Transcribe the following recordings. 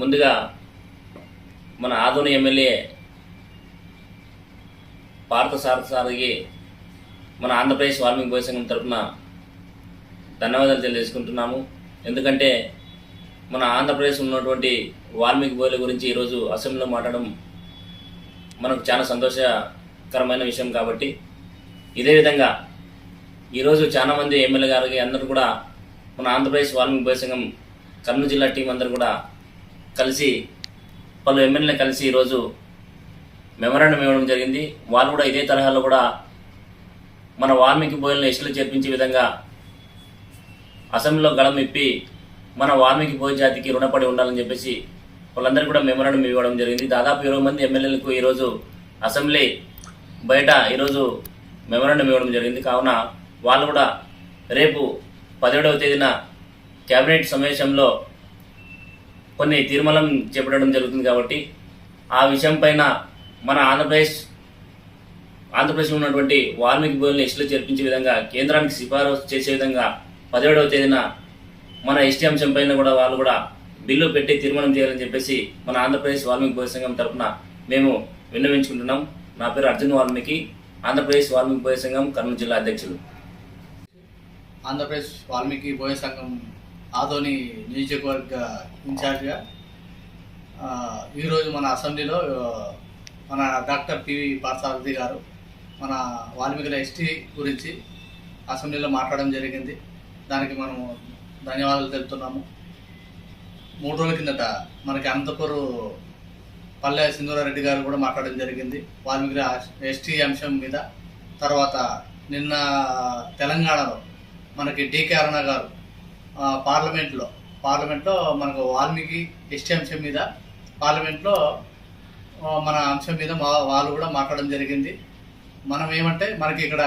ముందుగా మన ఆదోని ఎమ్మెల్యే పార్థసారథికి మన ఆంధ్రప్రదేశ్ వాల్మీకి బోయ సంఘం తరఫున ధన్యవాదాలు తెలియజేసుకుంటున్నాము. ఎందుకంటే మన ఆంధ్రప్రదేశ్ ఉన్నటువంటి వాల్మీకి బోయల గురించి ఈరోజు అసెంబ్లీలో మాట్లాడడం మనకు చాలా సంతోషకరమైన విషయం. కాబట్టి ఇదే విధంగా ఈరోజు చాలామంది ఎమ్మెల్యే గారికి అందరూ కూడా మన ఆంధ్రప్రదేశ్ వాల్మీకి బోయ సంఘం కర్నూలు జిల్లా టీం అందరూ కూడా కలిసి పలు ఎమ్మెల్యేలు కలిసి ఈరోజు మెమరాండం ఇవ్వడం జరిగింది. వాళ్ళు కూడా ఇదే తరహాలో కూడా మన వాల్మీకి బోయలను ఎస్టీలు చేర్పించే విధంగా అసెంబ్లీలో గళం ఇప్పి మన వాల్మీకి బోయ జాతికి రుణపడి ఉండాలని చెప్పేసి వాళ్ళందరూ కూడా మెమరాండం ఇవ్వడం జరిగింది. దాదాపు 20 మంది ఎమ్మెల్యేలకు ఈరోజు అసెంబ్లీ బయట ఈరోజు మెమరాండం ఇవ్వడం జరిగింది. కావున వాళ్ళు కూడా రేపు 17వ తేదీన కేబినెట్ సమావేశంలో కొన్ని తీర్మానం చేపట్టడం జరుగుతుంది. కాబట్టి ఆ విషయం పైన మన ఆంధ్రప్రదేశ్లో ఉన్నటువంటి వాల్మీకి బోయలను ఎస్టీలో చేర్పించే విధంగా కేంద్రానికి సిఫారసు చేసే విధంగా 17వ తేదీన మన ఎస్టీ అంశం పైన కూడా వాళ్ళు కూడా బిల్లు పెట్టి తీర్మానం చేయాలని చెప్పేసి మన ఆంధ్రప్రదేశ్ వాల్మీకి బోయ సంఘం తరఫున మేము విన్నవించుకుంటున్నాం. నా పేరు అర్జున్ వాల్మీకి, ఆంధ్రప్రదేశ్ వాల్మీకి బోయ సంఘం కర్నూలు జిల్లా అధ్యక్షులు. ఆంధ్రప్రదేశ్ వాల్మీకి బోయ సంఘం ఆదోని నియోజకవర్గ ఇన్ఛార్జిగా ఈరోజు మన అసెంబ్లీలో మన డాక్టర్ పివి పార్థసారథి గారు మన వాల్మీకుల ఎస్టీ గురించి అసెంబ్లీలో మాట్లాడడం జరిగింది. దానికి మనము ధన్యవాదాలు తెలుపుతున్నాము. 3 రోజుల కిందట మనకి అనంతపూర్ పల్లె సింధూరారెడ్డి గారు కూడా మాట్లాడడం జరిగింది వాల్మీకుల ఎస్టీ అంశం మీద. తర్వాత నిన్న తెలంగాణలో మనకి డికే అరుణ గారు పార్లమెంట్లో మనకు వాల్మీకి ఎస్టీ అంశం మీద పార్లమెంట్లో మన అంశం మీద వాళ్ళు కూడా మాట్లాడడం జరిగింది. మనం ఏమంటే మనకి ఇక్కడ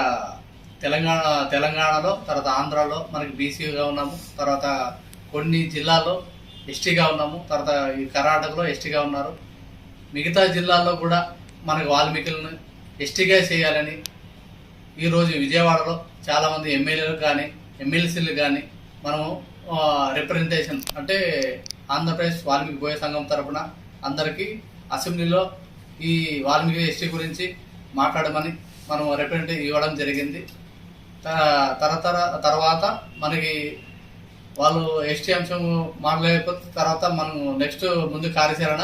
తెలంగాణలో తర్వాత ఆంధ్రాలో మనకి బీసీగా ఉన్నాము, తర్వాత కొన్ని జిల్లాల్లో ఎస్టీగా ఉన్నాము, తర్వాత ఈ కర్ణాటకలో ఎస్టీగా ఉన్నారు. మిగతా జిల్లాల్లో కూడా మనకు వాల్మీకులను ఎస్టీగా చేయాలని ఈరోజు విజయవాడలో చాలామంది ఎమ్మెల్యేలు కానీ ఎమ్మెల్సీలు కానీ మనము రిప్రజెంటేషన్ అంటే ఆంధ్రప్రదేశ్ వాల్మీకి బోయ సంఘం తరఫున అందరికీ అసెంబ్లీలో ఈ వాల్మీకి ఎస్టీ గురించి మాట్లాడమని మనం రిప్రజెంటేషన్ ఇవ్వడం జరిగింది. తర్వాత మనకి వాళ్ళు ఎస్టీ అంశం మాట్లాడలేకపోతే తర్వాత మనం నెక్స్ట్ ముందు కార్యాచరణ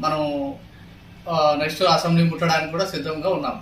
మనం నెక్స్ట్ అసెంబ్లీ ముట్టడానికి కూడా సిద్ధంగా ఉన్నాం.